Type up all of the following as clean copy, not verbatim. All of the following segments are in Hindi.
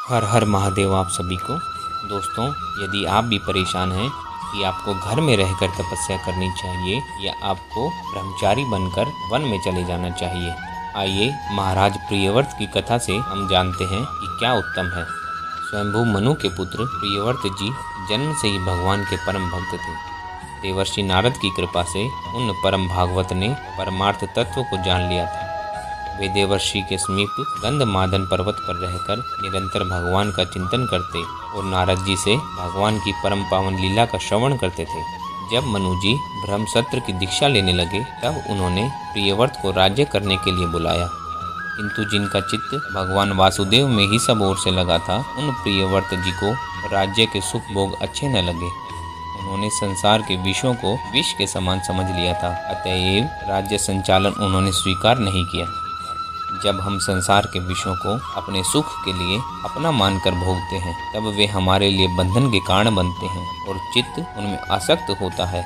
हर हर महादेव आप सभी को। दोस्तों, यदि आप भी परेशान हैं कि आपको घर में रहकर तपस्या करनी चाहिए या आपको ब्रह्मचारी बनकर वन में चले जाना चाहिए, आइए महाराज प्रियव्रत की कथा से हम जानते हैं कि क्या उत्तम है। स्वयंभू मनु के पुत्र प्रियव्रत जी जन्म से ही भगवान के परम भक्त थे। देवर्षि नारद की कृपा से उन परम भागवत ने परमार्थ तत्व को जान लिया था। वे देवर्षि के समीप गंधमादन पर्वत पर रहकर निरंतर भगवान का चिंतन करते और नारद जी से भगवान की परम पावन लीला का श्रवण करते थे। जब मनु जी ब्रह्मसत्र की दीक्षा लेने लगे तब उन्होंने प्रियव्रत को राज्य करने के लिए बुलाया, किंतु जिनका चित्त भगवान वासुदेव में ही सब ओर से लगा था, उन प्रियव्रत जी को राज्य के सुख भोग अच्छे न लगे। उन्होंने संसार के विषयों को विष के समान समझ लिया था, अतएव राज्य संचालन उन्होंने स्वीकार नहीं किया। जब हम संसार के विषयों को अपने सुख के लिए अपना मानकर भोगते हैं, तब वे हमारे लिए बंधन के कारण बनते हैं और चित्त उनमें आसक्त होता है।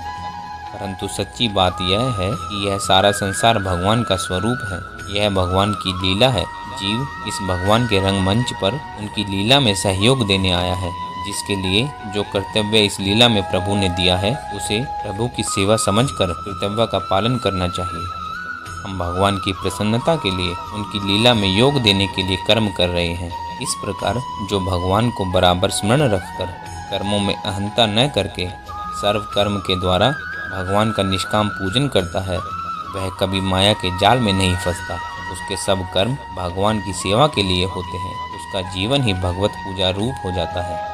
परंतु सच्ची बात यह है कि यह सारा संसार भगवान का स्वरूप है, यह भगवान की लीला है। जीव इस भगवान के रंगमंच पर उनकी लीला में सहयोग देने आया है। जिसके लिए जो कर्तव्य इस लीला में प्रभु ने दिया है, उसे प्रभु की सेवा समझकर कर्तव्य का पालन करना चाहिए। हम भगवान की प्रसन्नता के लिए उनकी लीला में योग देने के लिए कर्म कर रहे हैं। इस प्रकार जो भगवान को बराबर स्मरण रखकर कर्मों में अहंता न करके सर्व कर्म के द्वारा भगवान का निष्काम पूजन करता है, वह कभी माया के जाल में नहीं फंसता। उसके सब कर्म भगवान की सेवा के लिए होते हैं। उसका जीवन ही भगवत पूजा रूप हो जाता है।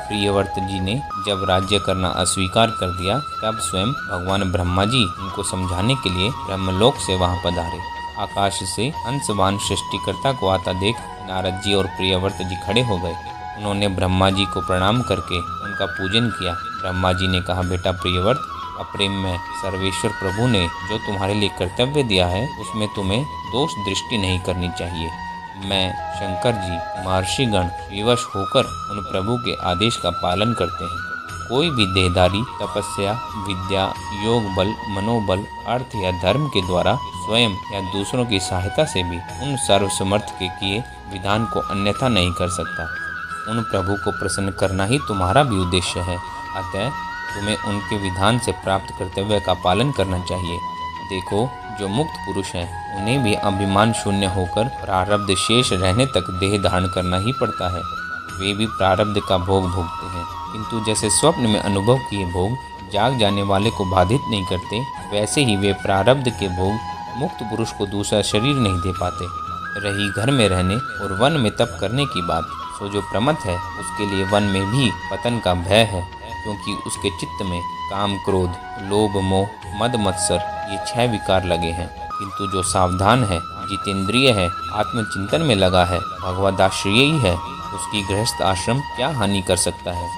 प्रियव्रत जी ने जब राज्य करना अस्वीकार कर दिया, तब स्वयं भगवान ब्रह्मा जी उनको समझाने के लिए ब्रह्मलोक से वहां पधारे। आकाश से हंसवान सृष्टिकर्ता को आता देख नारद जी और प्रियव्रत जी खड़े हो गए। उन्होंने ब्रह्मा जी को प्रणाम करके उनका पूजन किया। ब्रह्मा जी ने कहा, बेटा प्रियव्रत, अप्रेम में सर्वेश्वर प्रभु ने जो तुम्हारे लिए कर्तव्य दिया है, उसमें तुम्हें दोष दृष्टि नहीं करनी चाहिए। मैं शंकर जी महर्षिगण विवश होकर उन प्रभु के आदेश का पालन करते हैं। कोई भी देहधारी तपस्या, विद्या, योग बल, मनोबल, अर्थ या धर्म के द्वारा स्वयं या दूसरों की सहायता से भी उन सर्वसमर्थ के किए विधान को अन्यथा नहीं कर सकता। उन प्रभु को प्रसन्न करना ही तुम्हारा भी उद्देश्य है, अतः तुम्हें उनके विधान से प्राप्त कर्तव्य का पालन करना चाहिए। देखो, जो मुक्त पुरुष हैं, उन्हें भी अभिमान शून्य होकर प्रारब्ध शेष रहने तक देह धारण करना ही पड़ता है। वे भी प्रारब्ध का भोग भोगते हैं, किंतु जैसे स्वप्न में अनुभव किए भोग जाग जाने वाले को बाधित नहीं करते, वैसे ही वे प्रारब्ध के भोग मुक्त पुरुष को दूसरा शरीर नहीं दे पाते। रही घर में रहने और वन में तप करने की बात, सो जो प्रमथ है उसके लिए वन में भी पतन का भय है, क्योंकि उसके चित्त में काम, क्रोध, लोभ, मोह, मद, मत्सर ये 6 विकार लगे हैं। किंतु जो सावधान है, जितेंद्रिय है, आत्मचिंतन में लगा है, भगवदाश्रयी है, उसकी गृहस्थ आश्रम क्या हानि कर सकता है।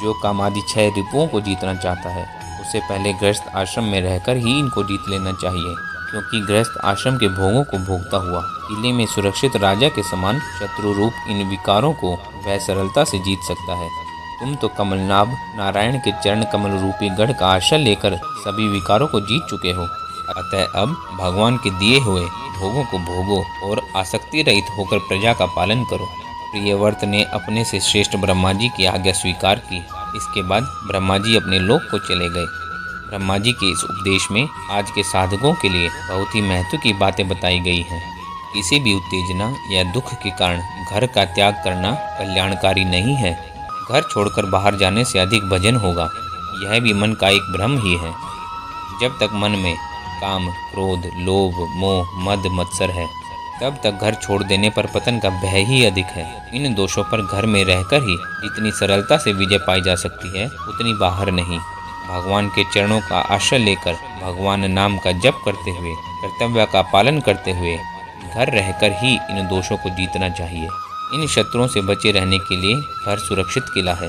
जो कामादि 6 रिपुओं को जीतना चाहता है, उसे पहले गृहस्थ आश्रम में रहकर ही इनको जीत लेना चाहिए, क्योंकि गृहस्थ आश्रम के भोगों को भोगता हुआ किले में सुरक्षित राजा के समान शत्रु रूप इन विकारों को वह सरलता से जीत सकता है। तुम तो कमलनाभ नारायण के चरण कमल रूपी गढ़ का आश्रय लेकर सभी विकारों को जीत चुके हो, अतः अब भगवान के दिए हुए भोगों को भोगो और आसक्ति रहित होकर प्रजा का पालन करो। प्रियव्रत ने अपने से श्रेष्ठ ब्रह्मा जी की आज्ञा स्वीकार की। इसके बाद ब्रह्मा जी अपने लोक को चले गए। ब्रह्मा जी के इस उपदेश में आज के साधकों के लिए बहुत ही महत्व की बातें बताई गई हैं। किसी भी उत्तेजना या दुख के कारण घर का त्याग करना कल्याणकारी नहीं है। घर छोड़कर बाहर जाने से अधिक भजन होगा, यह भी मन का एक भ्रम ही है। जब तक मन में काम, क्रोध, लोभ, मोह, मद, मत्सर है, तब तक घर छोड़ देने पर पतन का भय ही अधिक है। इन दोषों पर घर में रहकर ही जितनी सरलता से विजय पाई जा सकती है, उतनी बाहर नहीं। भगवान के चरणों का आश्रय लेकर भगवान नाम का जप करते हुए, कर्तव्य का पालन करते हुए घर रहकर ही इन दोषों को जीतना चाहिए। इन शत्रुओं से बचे रहने के लिए घर सुरक्षित किला है।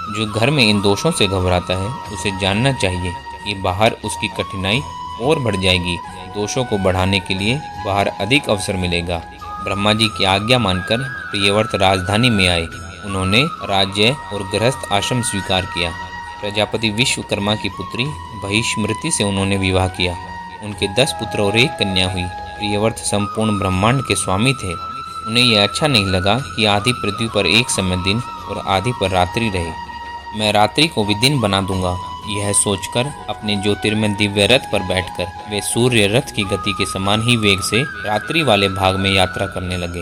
जो घर में इन दोषों से घबराता है, उसे जानना चाहिए कि बाहर उसकी कठिनाई और बढ़ जाएगी। दोषों को बढ़ाने के लिए बाहर अधिक अवसर मिलेगा। ब्रह्मा जी की आज्ञा मानकर प्रियव्रत राजधानी में आए। उन्होंने राज्य और गृहस्थ आश्रम स्वीकार किया। प्रजापति विश्वकर्मा की पुत्री बहिष्मृति से उन्होंने विवाह किया। उनके 10 पुत्र और 1 कन्या हुई। प्रियव्रत संपूर्ण ब्रह्मांड के स्वामी थे। उन्हें यह अच्छा नहीं लगा कि आधी पृथ्वी पर एक समय दिन और आधी पर रात्रि रहे। मैं रात्रि को भी दिन बना दूंगा। यह सोचकर अपने ज्योतिर्मय दिव्य रथ पर बैठकर वे सूर्य रथ की गति के समान ही वेग से रात्रि वाले भाग में यात्रा करने लगे।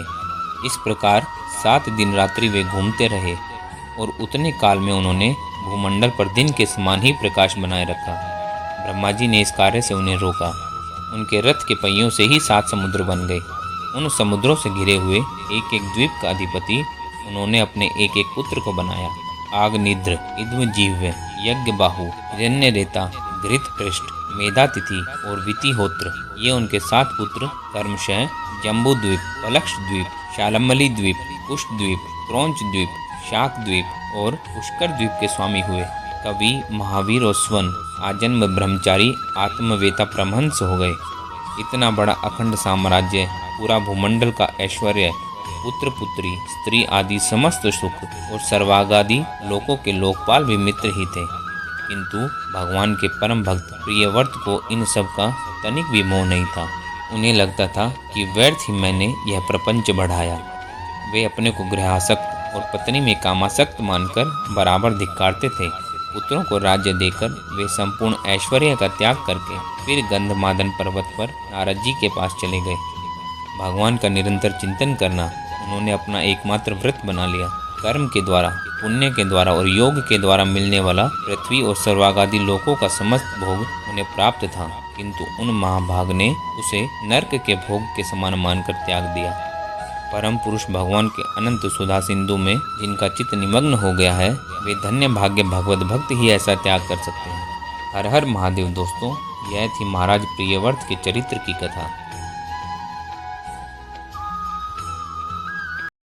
इस प्रकार 7 दिन रात्रि वे घूमते रहे और उतने काल में उन्होंने भूमंडल पर दिन के समान ही प्रकाश बनाए रखा। ब्रह्मा जी ने इस कार्य से उन्हें रोका। उनके रथ के पहियों से ही 7 समुद्र बन गए। उन समुद्रों से घिरे हुए एक एक द्वीप का अधिपति उन्होंने अपने एक एक पुत्र को बनाया। आग्निद्र, इद्मजीव्य, यज्ञबाहु, हिरण्यरेता, घृतपृष्ठ, मेधातिथि और वितिहोत्र ये उनके 7 पुत्र कर्मशय, जम्बूद्वीप, पलक्षद्वीप, शालमली द्वीप, कुशद्वीप, क्रौंच द्वीप, शाक द्वीप और पुष्कर द्वीप के स्वामी हुए। कवि, महावीर और स्वन आजन्म ब्रह्मचारी आत्मवेता परमहंस हो गए। इतना बड़ा अखंड साम्राज्य, पूरा भूमंडल का ऐश्वर्य, पुत्र पुत्री, स्त्री आदि समस्त सुख और सर्वागादि लोकों के लोकपाल भी मित्र ही थे। किंतु भगवान के परम भक्त प्रियव्रत को इन सब का तनिक भी मोह नहीं था। उन्हें लगता था कि व्यर्थ ही मैंने यह प्रपंच बढ़ाया। वे अपने को गृहासक्त और पत्नी में कामासक्त मानकर बराबर धिक्कारते थे। पुत्रों को राज्य देकर वे संपूर्ण ऐश्वर्य का त्याग करके फिर गंधमादन पर्वत पर नारद जी के पास चले गए। भगवान का निरंतर चिंतन करना उन्होंने अपना एकमात्र व्रत बना लिया। कर्म के द्वारा, पुण्य के द्वारा और योग के द्वारा मिलने वाला पृथ्वी और सर्वागादि लोकों का समस्त भोग उन्हें प्राप्त था, किंतु उन महाभाग ने उसे नरक के भोग के समान मानकर त्याग दिया। परम पुरुष भगवान के अनंत सुधा सिंधु में जिनका चित्त निमग्न हो गया है, वे धन्य भाग्य भगवत भक्त ही ऐसा त्याग कर सकते हैं। हर हर महादेव दोस्तों, यह थी महाराज प्रियव्रत के चरित्र की कथा।